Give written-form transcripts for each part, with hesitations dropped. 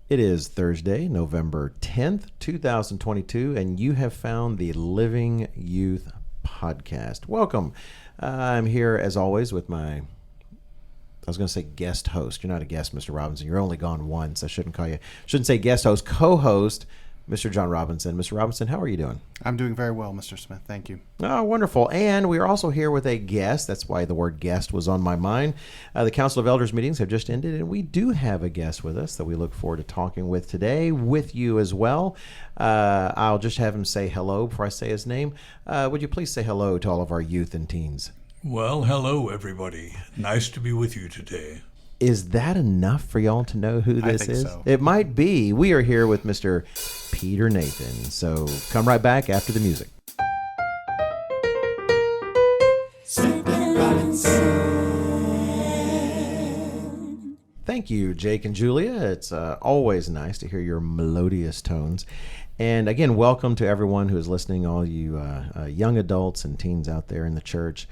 It is Thursday, November 10th, 2022, and you have found the Living Youth Podcast. Welcome. I'm here, as always, with I was going to say guest host. You're not a guest, Mr. Robinson. You're only gone once. I shouldn't say guest host, co-host, Mr. John Robinson. Mr. Robinson, how are you doing? I'm doing very well, Mr. Smith. Thank you. Oh, wonderful. And we are also here with a guest. That's why the word guest was on my mind. The Council of Elders meetings have just ended, and we do have a guest with us that we look forward to talking with today, with you as well. I'll just have him say hello before I say his name. Would you please say hello to all of our youth and teens? Well, hello, everybody. Nice to be with you today. Is that enough for y'all to know who this I think is? so. It might be. We are here with Mr. Peter Nathan. So come right back after the music. Thank you, Jake and Julia. It's always nice to hear your melodious tones. And again, welcome to everyone who is listening, all you young adults and teens out there in the church.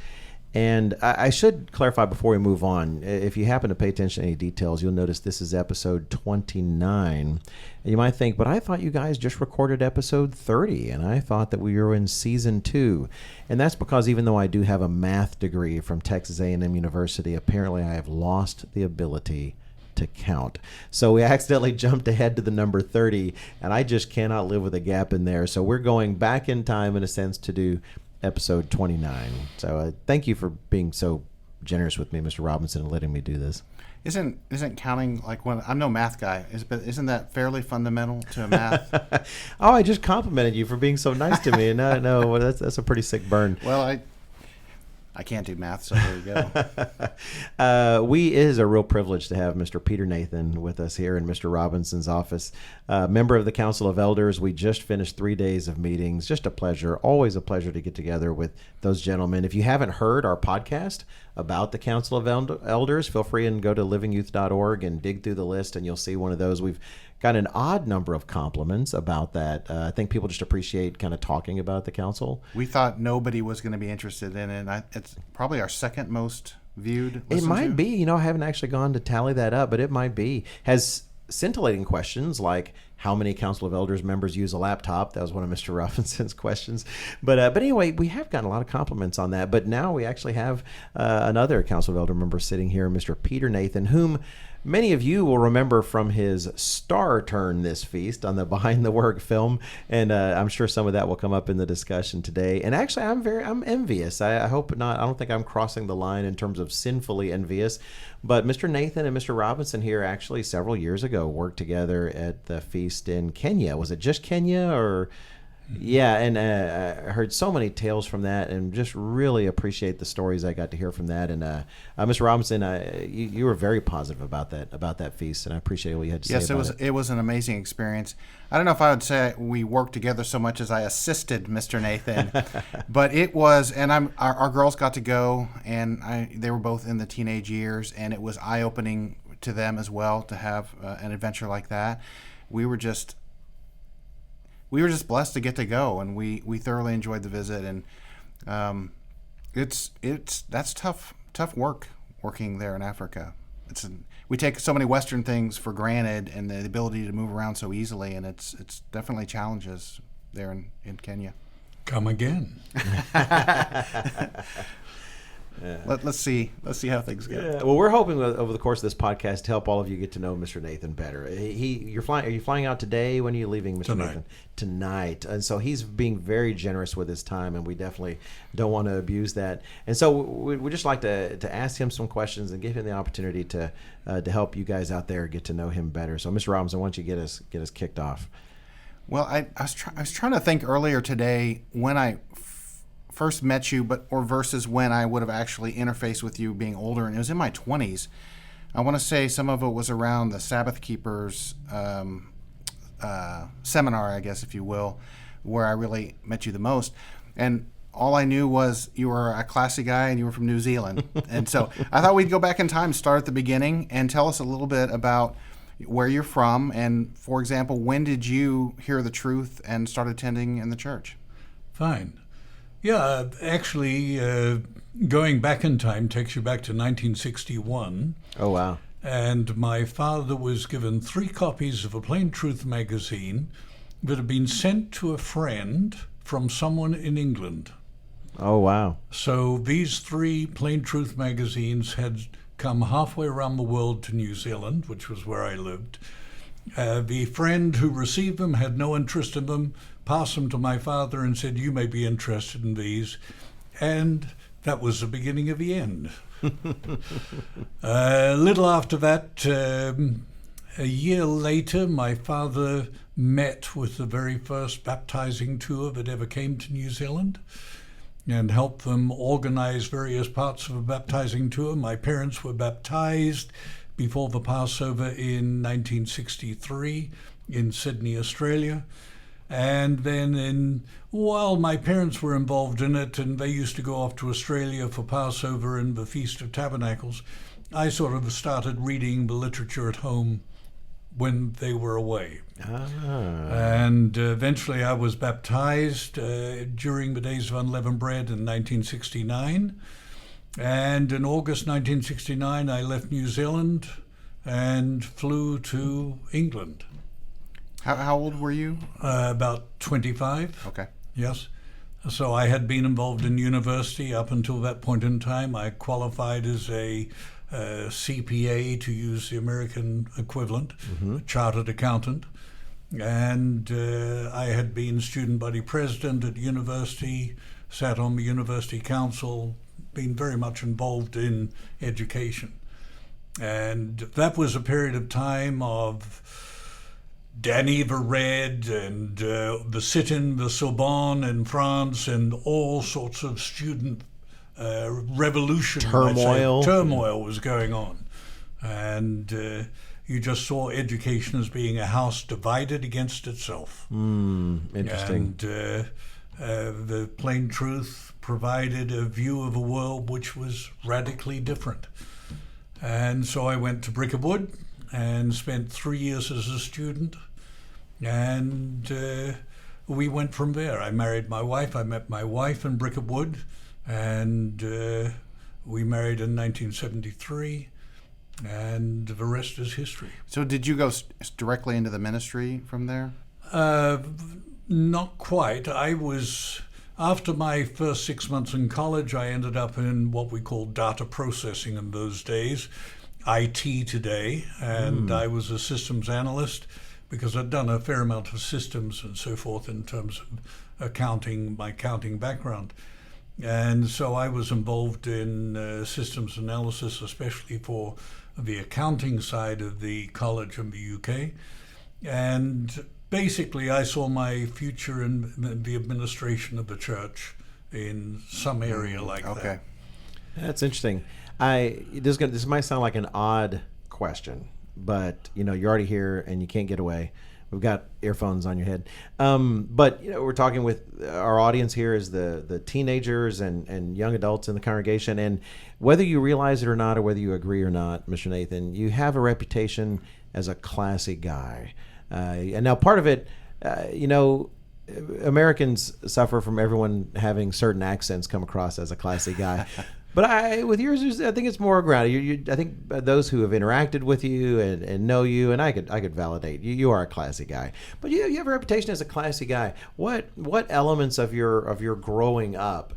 And I should clarify before we move on, if you happen to pay attention to any details, you'll notice this is episode 29. And you might think, but I thought you guys just recorded episode 30, and I thought that we were in season 2. And that's because even though I do have a math degree from Texas A&M University, apparently I have lost the ability to count. So we accidentally jumped ahead to the number 30, and I just cannot live with a gap in there. So we're going back in time, in a sense, to do episode 29. So thank you for being so generous with me, Mr. Robinson, and letting me do this. Isn't counting like when I'm no math guy? But isn't that fairly fundamental to math? Oh, I just complimented you for being so nice to me. No, that's a pretty sick burn. Well, I can't do math, so there you go. It is a real privilege to have Mr. Peter Nathan with us here in Mr. Robinson's office. Member of the Council of Elders. We just finished 3 days of meetings. Just a pleasure. Always a pleasure to get together with those gentlemen. If you haven't heard our podcast about the Council of Elders, feel free and go to livingyouth.org and dig through the list, and you'll see one of those. We've got an odd number of compliments about that. I think people just appreciate kind of talking about the council. We thought nobody was going to be interested in it. It's probably our second most viewed. It might be. I haven't actually gone to tally that up, but it might be. Has scintillating questions like how many Council of Elders members use a laptop. That was one of Mr. Robinson's questions. But anyway, we have gotten a lot of compliments on that. But now we actually have another Council of Elder member sitting here, Mr. Peter Nathan, whom many of you will remember from his star turn this feast on the Behind the Work film, and I'm sure some of that will come up in the discussion today. And actually, I'm envious. I hope not. I don't think I'm crossing the line in terms of sinfully envious. But Mr. Nathan and Mr. Robinson here actually several years ago worked together at the feast in Kenya. Was it just Kenya or? Yeah, and I heard so many tales from that, and just really appreciate the stories I got to hear from that. And Mr. Robinson, you were very positive about that feast, and I appreciate what you had to say about it. Yes, it was an amazing experience. I don't know if I would say we worked together so much as I assisted Mr. Nathan, but it was, and our girls got to go, and they were both in the teenage years, and it was eye-opening to them as well to have an adventure like that. We were just blessed to get to go, and we thoroughly enjoyed the visit. And that's tough working there in Africa. We take so many Western things for granted, and the ability to move around so easily, and it's definitely challenges there in Kenya. Come again. Yeah. Let's see how things go. Yeah. Well, we're hoping over the course of this podcast to help all of you get to know Mr. Nathan better. Are you flying out today? When are you leaving, Mr. Tonight. Nathan? Tonight. And so he's being very generous with his time, and we definitely don't want to abuse that. And so we'd just like to ask him some questions and give him the opportunity to help you guys out there get to know him better. So, Mr. Robinson, why don't you get us kicked off? Well, I was trying to think earlier today when I first met you, or versus when I would have actually interfaced with you being older, and it was in my 20s. I want to say some of it was around the Sabbath Keepers seminar, I guess, if you will, where I really met you the most. And all I knew was you were a classy guy and you were from New Zealand. And so I thought we'd go back in time, start at the beginning, and tell us a little bit about where you're from. And, for example, when did you hear the truth and start attending in the church? Fine. Yeah, actually, going back in time takes you back to 1961. Oh, wow. and my father was given 3 copies of a Plain Truth magazine that had been sent to a friend from someone in England. Oh, wow. So these 3 Plain Truth magazines had come halfway around the world to New Zealand, which was where I lived. The friend who received them had no interest in them, passed them to my father and said, "You may be interested in these." And that was the beginning of the end. A little after that, a year later, my father met with the very first baptizing tour that ever came to New Zealand and helped them organize various parts of a baptizing tour. My parents were baptized before the Passover in 1963 in Sydney, Australia. And then while my parents were involved in it and they used to go off to Australia for Passover and the Feast of Tabernacles, I sort of started reading the literature at home when they were away. And eventually I was baptized during the Days of Unleavened Bread in 1969. And in August 1969, I left New Zealand and flew to England. How old were you? About 25. Okay. Yes. So I had been involved in university up until that point in time. I qualified as a CPA, to use the American equivalent, a chartered accountant. And I had been student body president at university, sat on the university council, been very much involved in education. And that was a period of time of Danny the Red and the sit-in the Sorbonne in France and all sorts of student revolution. Turmoil was going on. And you just saw education as being a house divided against itself. Interesting. And the Plain Truth provided a view of a world which was radically different. And so I went to Brick of Wood and spent 3 years as a student. And we went from there. I married my wife. I met my wife in Brick of Wood. And we married in 1973. And the rest is history. So did you go directly into the ministry from there? Not quite. After my first 6 months in college, I ended up in what we called data processing in those days, IT today, and I was a systems analyst because I'd done a fair amount of systems and so forth in terms of accounting, my accounting background. And so I was involved in systems analysis, especially for the accounting side of the college in the UK. And basically, I saw my future in the administration of the church in some area like that. That's interesting. This might sound like an odd question, but you're already here and you can't get away. We've got earphones on your head. But we're talking with our audience here is the teenagers and young adults in the congregation. And whether you realize it or not, or whether you agree or not, Mr. Nathan, you have a reputation as a classy guy. And now part of it, Americans suffer from everyone having certain accents come across as a classy guy. But with yours, I think it's more grounded. I think those who have interacted with you and know you, and I could validate you are a classy guy. But you have a reputation as a classy guy. What elements of your growing up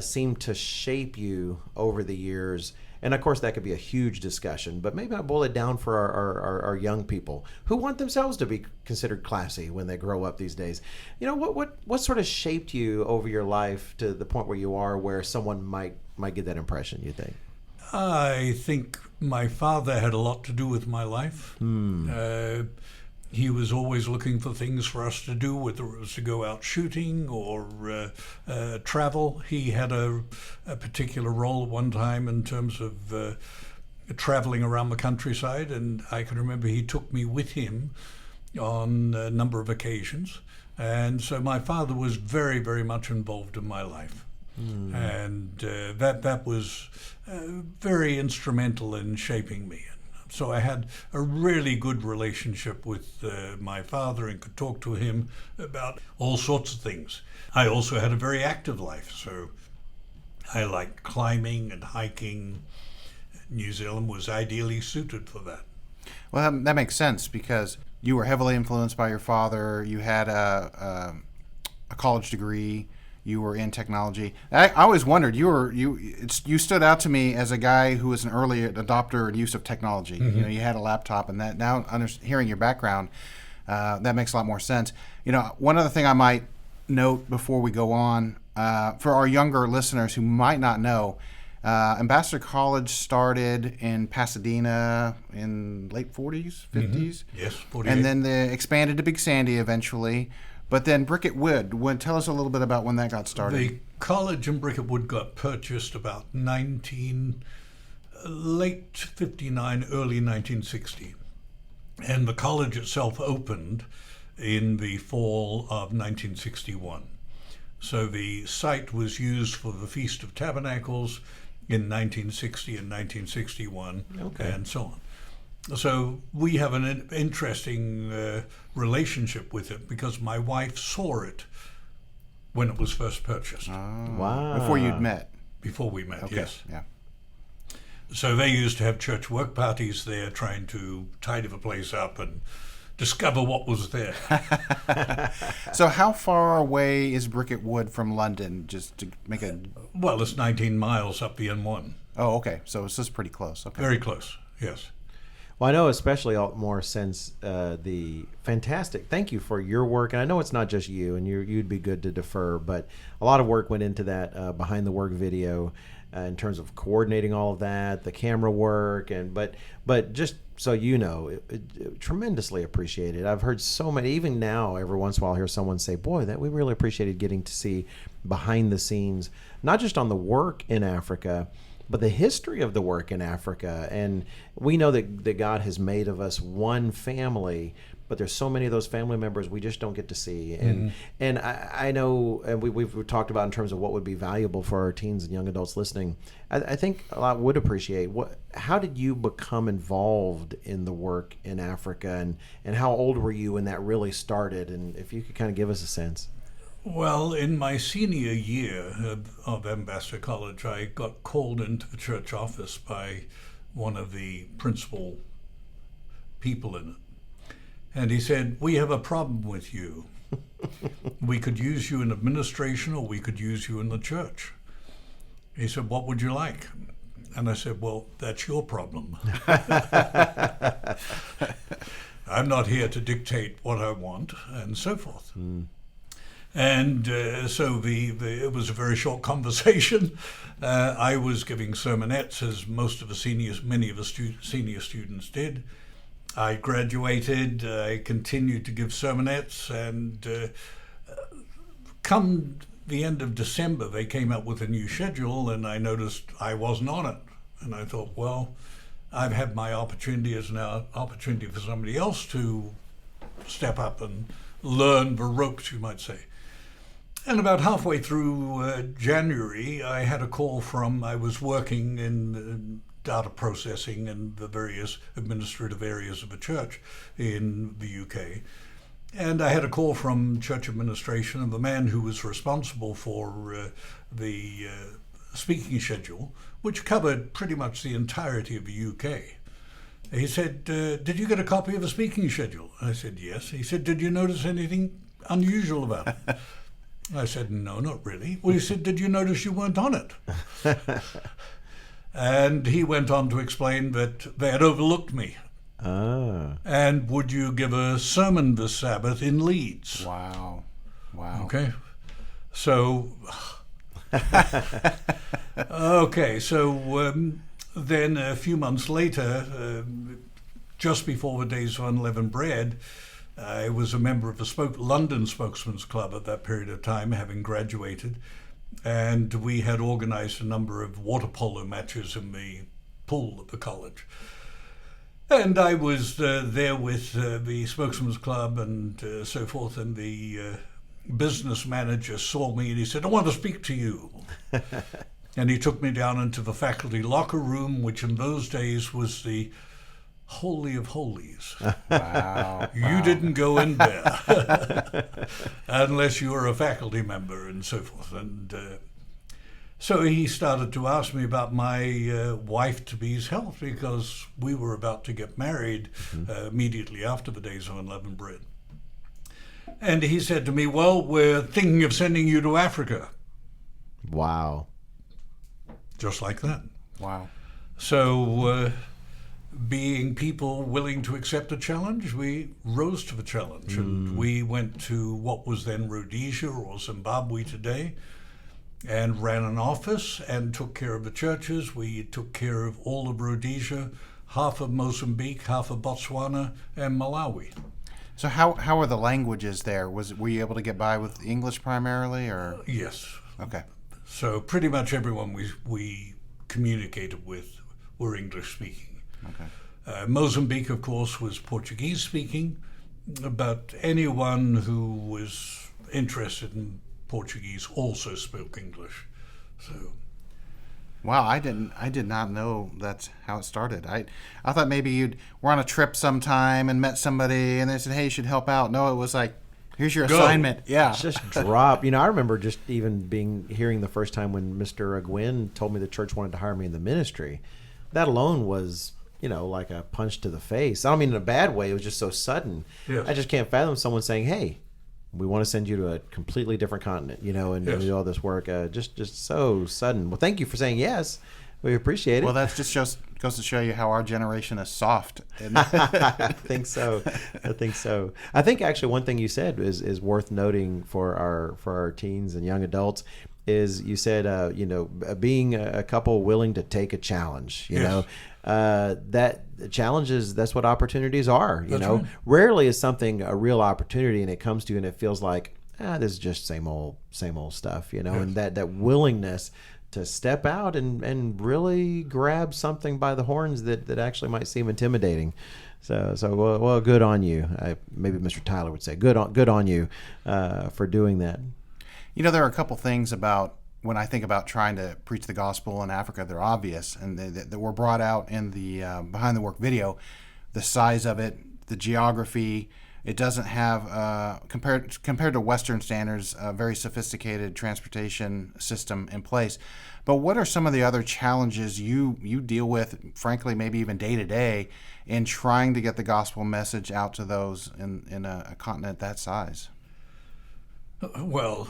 seem to shape you over the years? And of course, that could be a huge discussion. But maybe I'll boil it down for our young people who want themselves to be considered classy when they grow up these days. What sort of shaped you over your life to the point where you are, where someone might get that impression, you think? I think my father had a lot to do with my life. He was always looking for things for us to do, whether it was to go out shooting or travel. He had a particular role at one time in terms of traveling around the countryside, and I can remember he took me with him on a number of occasions. And so my father was very, very much involved in my life. And that was very instrumental in shaping me. So I had a really good relationship with my father and could talk to him about all sorts of things. I also had a very active life, so I liked climbing and hiking, New Zealand was ideally suited for that. Well, that makes sense because you were heavily influenced by your father. You had a college degree. You were in technology. I always wondered, you stood out to me as a guy who was an early adopter and use of technology. Mm-hmm. You know, you had a laptop, and that now hearing your background, that makes a lot more sense. You know, one other thing I might note before we go on, for our younger listeners who might not know, Ambassador College started in Pasadena in late 40s, 50s. Mm-hmm. Yes, 48. And then they expanded to Big Sandy eventually. But then Bricket Wood, tell us a little bit about when that got started. The college in Bricket Wood got purchased about late 59, early 1960. And the college itself opened in the fall of 1961. So the site was used for the Feast of Tabernacles in 1960 and 1961, and so on. So we have an interesting relationship with it because my wife saw it when it was first purchased. Wow. Before you'd met. Before we met, Okay. yes. Yeah. So they used to have church work parties there trying to tidy the place up and discover what was there. So how far away is Bricket Wood from London, just to make a... Well, it's 19 miles up the N1. Oh, okay. So it's just pretty close. Okay. Very close, yes. Well, I know especially more since the fantastic. Thank you for your work, and I know it's not just you, and you'd be good to defer, but a lot of work went into that behind the work video in terms of coordinating all of that, the camera work, but just so you know, it tremendously appreciated. I've heard so many, even now, every once in a while, I hear someone say, "Boy, that we really appreciated getting to see behind the scenes, not just on the work in Africa." But the history of the work in Africa, and we know that God has made of us one family, but there's so many of those family members we just don't get to see. And I know, and we've talked about in terms of what would be valuable for our teens and young adults listening. I think a lot would appreciate how did you become involved in the work in Africa, and how old were you when that really started? And if you could kind of give us a sense. Well, in my senior year of Ambassador College, I got called into the church office by one of the principal people in it. And he said, "We have a problem with you. We could use you in administration or we could use you in the church." He said, "What would you like?" And I said, "Well, that's your problem. I'm not here to dictate what I want," and so forth. And so it was a very short conversation. I was giving sermonettes, as many of the senior students did. I graduated. I continued to give sermonettes, and come the end of December, they came up with a new schedule, and I noticed I wasn't on it. And I thought, well, I've had my opportunity. It's now an opportunity for somebody else to step up and learn the ropes, you might say. And about halfway through January, I had a call I was working in data processing and the various administrative areas of a church in the UK. And I had a call from church administration of the man who was responsible for the speaking schedule, which covered pretty much the entirety of the UK. He said, "Did you get a copy of the speaking schedule?" I said, "Yes." He said, "Did you notice anything unusual about it?" I said, "No, not really." Well, he said, "Did you notice you weren't on it?" And he went on to explain that they had overlooked me. And would you give a sermon this Sabbath in Leeds? Wow. Okay. So, then a few months later, just before the Days of Unleavened Bread, I was a member of the London Spokesman's Club at that period of time, having graduated, and we had organized a number of water polo matches in the pool of the college. And I was there with the Spokesman's Club and so forth, and the business manager saw me and he said, "I want to speak to you." And he took me down into the faculty locker room, which in those days was the Holy of Holies. Wow. You didn't go in there unless you were a faculty member and so forth. And So he started to ask me about my wife-to-be's health, because we were about to get married immediately after the Days of Unleavened Bread. And he said to me, well, we're thinking of sending you to Africa. Wow. Just like that. Wow. So being people willing to accept a challenge, we rose to the challenge. And we went to what was then Rhodesia, or Zimbabwe today, and ran an office and took care of the churches. We took care of all of Rhodesia, half of Mozambique, half of Botswana, and Malawi. So how are the languages there? Were you able to get by with English primarily, or? Yes. Okay. So pretty much everyone we communicated with were English speaking. Okay. Mozambique, of course, was Portuguese speaking, but anyone who was interested in Portuguese also spoke English. So. Wow, I did not know that's how it started. I thought maybe you were on a trip sometime and met somebody and they said, hey, you should help out. No, it was like, here's your assignment. Yeah. It's just drop. I remember just even hearing the first time when Mr. Gwynn told me the church wanted to hire me in the ministry. That alone was, like a punch to the face. I don't mean in a bad way. It was just so sudden. Yes. I just can't fathom someone saying, hey, we want to send you to a completely different continent, and Yes. do all this work. Just so sudden. Well, thank you for saying yes. We appreciate it. Well, that just goes to show you how our generation is soft. I think so. I think actually one thing you said is worth noting for our teens and young adults is you said being a couple willing to take a challenge. You Yes. know, that challenges, that's what opportunities are. That's right. Rarely is something a real opportunity and it comes to you and it feels like this is just same old stuff. Yes. And that willingness to step out and really grab something by the horns that actually might seem intimidating. So well, good on you. Maybe Mr. Tyler would say, good on you for doing that. There are a couple things about when I think about trying to preach the gospel in Africa, they're obvious and that were brought out in the behind the work video. The size of it, the geography. It doesn't have, compared to Western standards, a very sophisticated transportation system in place. But what are some of the other challenges you deal with, frankly, maybe even day to day, in trying to get the gospel message out to those in a continent that size? Well,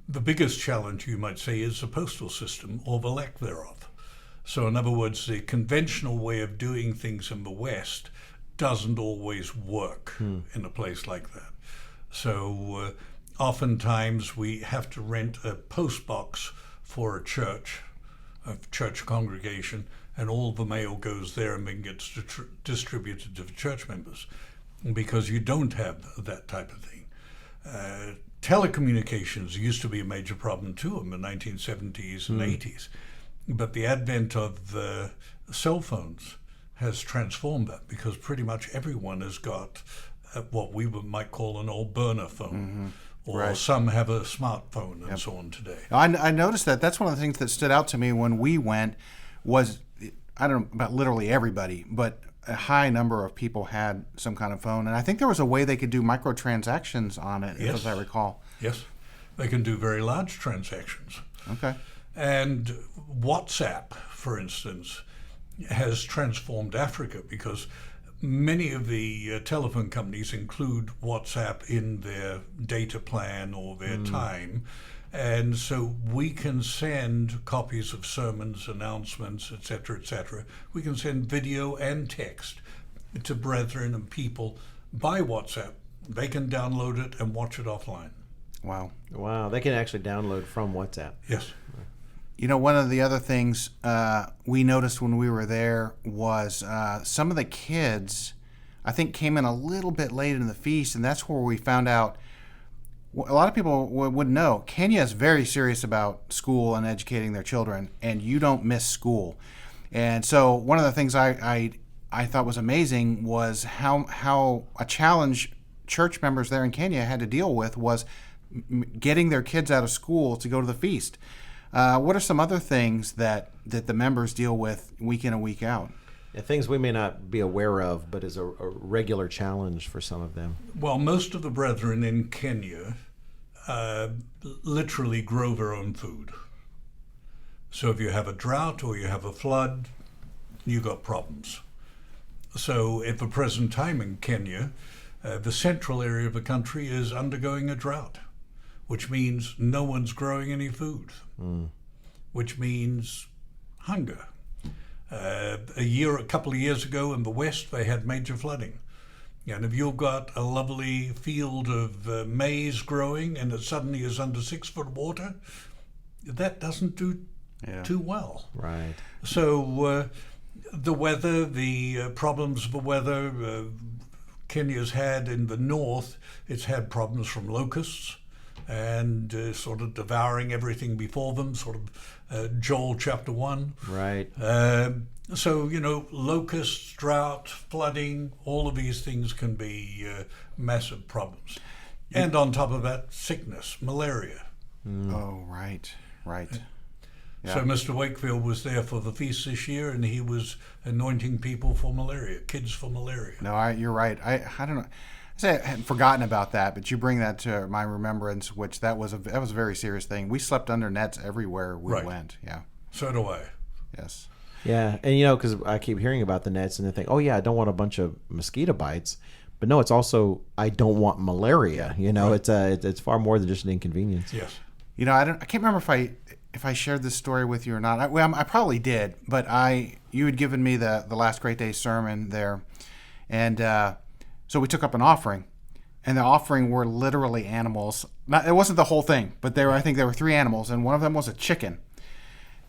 the biggest challenge, you might say, is the postal system, or the lack thereof. So in other words, the conventional way of doing things in the West doesn't always work in a place like that. So oftentimes we have to rent a post box for a church congregation, and all the mail goes there and then gets distributed to the church members, because you don't have that type of thing. Telecommunications used to be a major problem too in the 1970s and 80s, but the advent of cell phones has transformed that, because pretty much everyone has got what we might call an old burner phone, or Right. some have a smartphone and so on today. I noticed that. That's one of the things that stood out to me when we went was, I don't know about literally everybody, but a high number of people had some kind of phone. And I think there was a way they could do microtransactions on it, Yes. as I recall. Yes, they can do very large transactions. Okay. And WhatsApp, for instance, has transformed Africa, because many of the telephone companies include WhatsApp in their data plan or their time. And so we can send copies of sermons, announcements, etc. We can send video and text to brethren and people by WhatsApp. They can download it and watch it offline. Wow. Wow, they can actually download from WhatsApp. Yes. One of the other things we noticed when we were there was some of the kids, I think, came in a little bit late in the feast, and that's where we found out. A lot of people wouldn't know. Kenya is very serious about school and educating their children, and you don't miss school. And so one of the things I thought was amazing was how a challenge church members there in Kenya had to deal with was getting their kids out of school to go to the feast. What are some other things that the members deal with week in and week out? Yeah, things we may not be aware of, but is a regular challenge for some of them. Well, most of the brethren in Kenya literally grow their own food. So if you have a drought or you have a flood, you got problems. So at the present time in Kenya, the central area of the country is undergoing a drought, which means no one's growing any food, which means hunger. A couple of years ago in the West, they had major flooding. And if you've got a lovely field of maize growing and it suddenly is under 6 foot water, that doesn't do too well. Right. So the weather, the problems of the weather, Kenya's had in the north, it's had problems from locusts and sort of devouring everything before them, sort of Joel chapter 1. Right. So, locusts, drought, flooding, all of these things can be massive problems. And on top of that, sickness, malaria. Oh, right. Yeah. So Mr. Wakefield was there for the feast this year, and he was anointing people for malaria, kids for malaria. No, you're right. I don't know. I hadn't forgotten about that, but you bring that to my remembrance, which that was a very serious thing. We slept under nets everywhere we went. Yeah. So do I. Yes. Yeah, and because I keep hearing about the nets and I think, oh yeah, I don't want a bunch of mosquito bites, but no, it's also I don't want malaria. It's far more than just an inconvenience. Yes. I can't remember if I shared this story with you or not. I probably did, but you had given me the last Great Day sermon there, and so we took up an offering, and the offering were literally animals. It wasn't the whole thing, but I think there were 3 animals, and one of them was a chicken,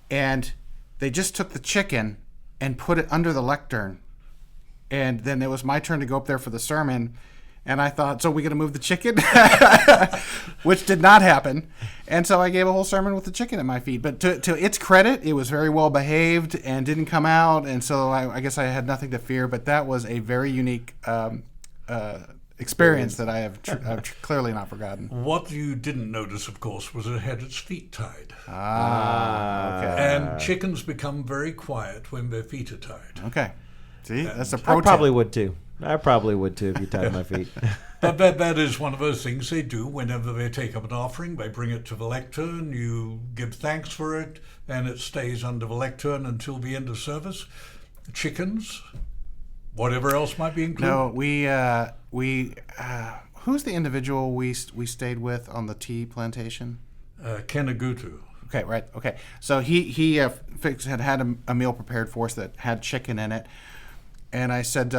and they just took the chicken and put it under the lectern, and then it was my turn to go up there for the sermon. And I thought, so we're going to move the chicken? Which did not happen. And so I gave a whole sermon with the chicken at my feet. But to its credit, it was very well behaved and didn't come out. And so I guess I had nothing to fear. But that was a very unique experience that I have clearly not forgotten. What you didn't notice, of course, was it had its feet tied. Okay. And chickens become very quiet when their feet are tied. Okay. See, that's a pro I probably would too. If you tied my feet. But that is one of those things they do whenever they take up an offering. They bring it to the lectern, you give thanks for it, and it stays under the lectern until the end of service. Chickens, whatever else might be included. No, we who's the individual we stayed with on the tea plantation? Kenagutu. Okay, right. Okay, so he had a meal prepared for us that had chicken in it. And I said,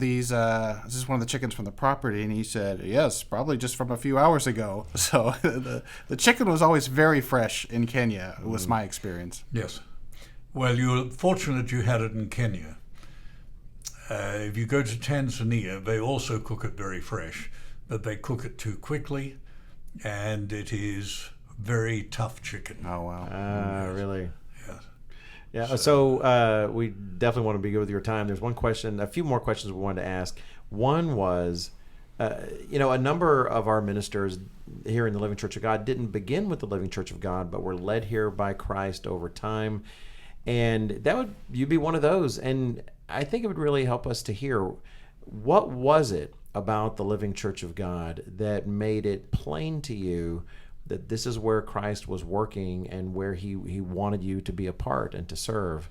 is this one of the chickens from the property? And he said, yes, probably just from a few hours ago. So the chicken was always very fresh in Kenya, was my experience. Yes. Well, you're fortunate you had it in Kenya. If you go to Tanzania, they also cook it very fresh, but they cook it too quickly, and it is very tough chicken. Oh, wow. Really? Yes. Yeah, so we definitely want to be good with your time. There's a few more questions we wanted to ask. One was, a number of our ministers here in the Living Church of God didn't begin with the Living Church of God, but were led here by Christ over time. And you'd be one of those. And I think it would really help us to hear, what was it about the Living Church of God that made it plain to you that this is where Christ was working and where he wanted you to be a part and to serve?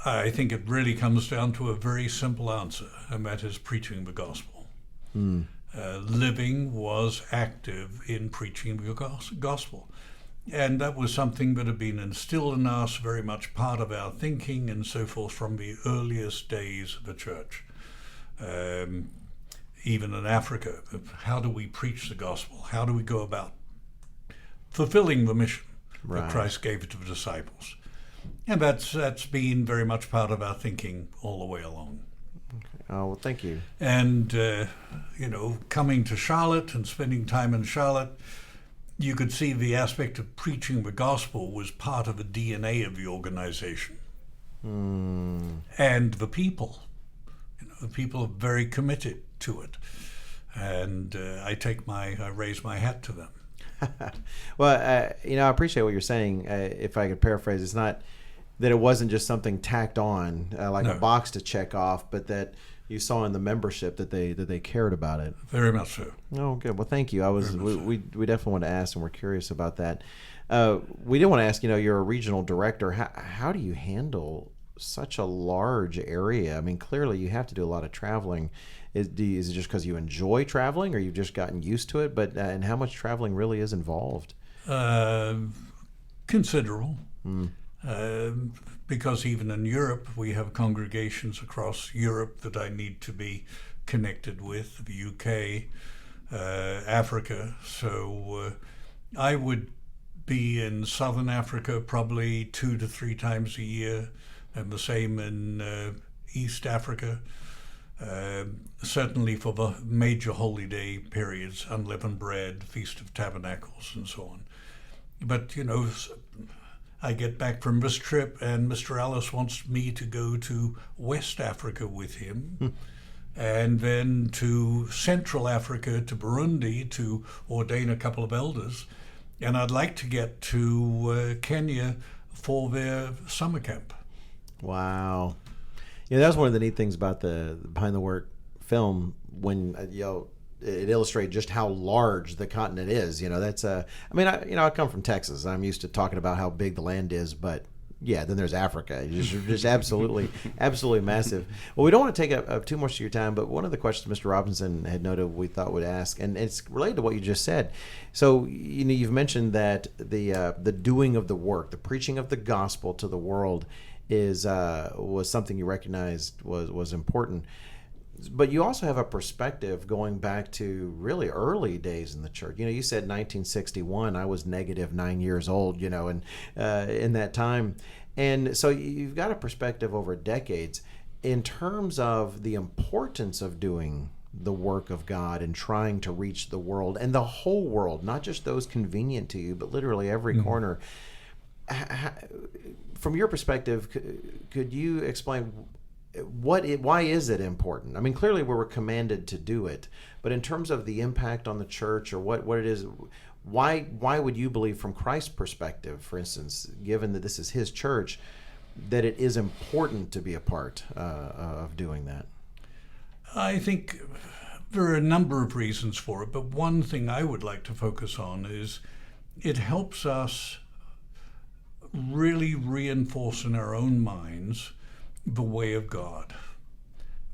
I think it really comes down to a very simple answer, and that is preaching the gospel. Living was active in preaching the gospel. And that was something that had been instilled in us, very much part of our thinking and so forth from the earliest days of the church. Even in Africa, how do we preach the gospel? How do we go about fulfilling the mission that Christ gave to the disciples? And that's been very much part of our thinking all the way along. Okay. Oh, well, thank you. And, coming to Charlotte and spending time in Charlotte, you could see the aspect of preaching the gospel was part of the DNA of the organization. And the people. The people are very committed to it. And I raise my hat to them. Well, I appreciate what you're saying. If I could paraphrase, it's not that it wasn't just something tacked on, like a box to check off, but that you saw in the membership that they cared about it. Very much so. Oh, good. Well, thank you. We definitely want to ask, and we're curious about that. We did want to ask. You're a regional director. How do you handle such a large area? I mean, clearly you have to do a lot of traveling. Is it just because you enjoy traveling, or you've just gotten used to it? But and how much traveling really is involved? Considerable. Because even in Europe, we have congregations across Europe that I need to be connected with, the UK, Africa. So I would be in Southern Africa probably 2 to 3 times a year, and the same in East Africa. Certainly for the major holy day periods, unleavened bread, Feast of Tabernacles, and so on. But, I get back from this trip, and Mr. Ellis wants me to go to West Africa with him, and then to Central Africa, to Burundi, to ordain a couple of elders. And I'd like to get to Kenya for their summer camp. Wow. That was one of the neat things about the Behind the Work film, when it illustrated just how large the continent is. That's I come from Texas. I'm used to talking about how big the land is, but yeah, then there's Africa. Just absolutely massive. Well, we don't want to take up too much of your time, but one of the questions Mr. Robinson had noted we thought would ask, and it's related to what you just said. So you've mentioned that the doing of the work, the preaching of the gospel to the world, was something you recognized was important. But you also have a perspective going back to really early days in the church. You said 1961. I was negative 9 years old, and in that time. And so you've got a perspective over decades in terms of the importance of doing the work of God and trying to reach the world, and the whole world, not just those convenient to you, but literally every corner. From your perspective, could you explain why is it important? I mean, clearly we were commanded to do it, but in terms of the impact on the church, or what it is, why would you believe, from Christ's perspective, for instance, given that this is his church, that it is important to be a part of doing that? I think there are a number of reasons for it, but one thing I would like to focus on is it helps us really reinforce in our own minds the way of God.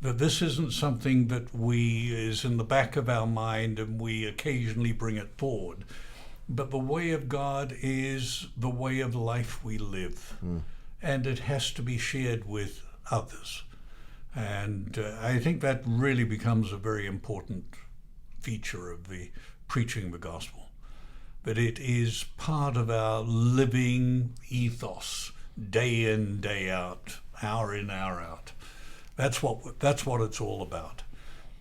That this isn't something that is in the back of our mind and we occasionally bring it forward, but the way of God is the way of life we live, and it has to be shared with others. And I think that really becomes a very important feature of the preaching of the gospel, that it is part of our living ethos, day in, day out, hour in, hour out. That's what it's all about.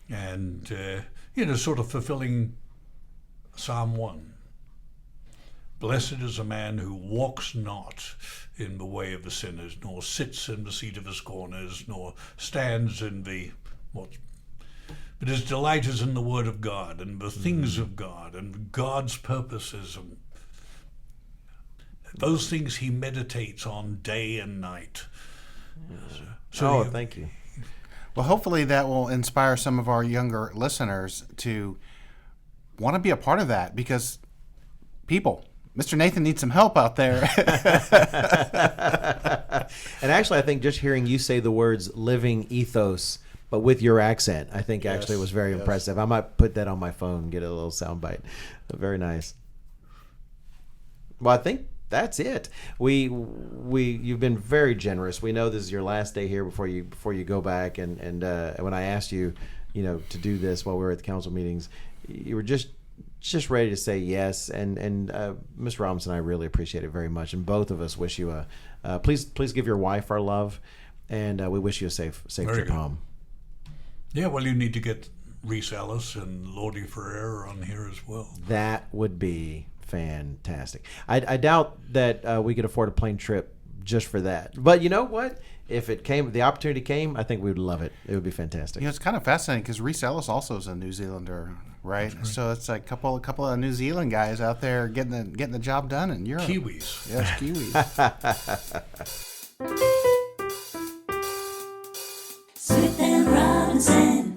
And sort of fulfilling Psalm 1. Blessed is a man who walks not in the way of the sinners, nor sits in the seat of the scorners, nor stands in but his delight is in the word of God and the things of God and God's purposes, and those things he meditates on day and night. Thank you. Well, hopefully that will inspire some of our younger listeners to want to be a part of that, because Mr. Nathan needs some help out there. And actually, I think just hearing you say the words living ethos, but with your accent, I think actually was very impressive. I might put that on my phone, get a little soundbite. Very nice. Well, I think that's it. You've been very generous. We know this is your last day here before you go back. And when I asked you, to do this while we were at the council meetings, you were just ready to say yes. And Mr. Robinson, I really appreciate it very much. And both of us wish you please give your wife our love, and we wish you a safe trip home. Yeah, well, you need to get Reese Ellis and Lordy Ferrer on here as well. That would be fantastic. I doubt that we could afford a plane trip just for that. But you know what? If the opportunity came, I think we would love it. It would be fantastic. It's kind of fascinating because Reese Ellis also is a New Zealander, right? So it's like a couple of New Zealand guys out there getting the job done in Europe. Kiwis. Yes, Kiwis. Smith and Robinson. understand.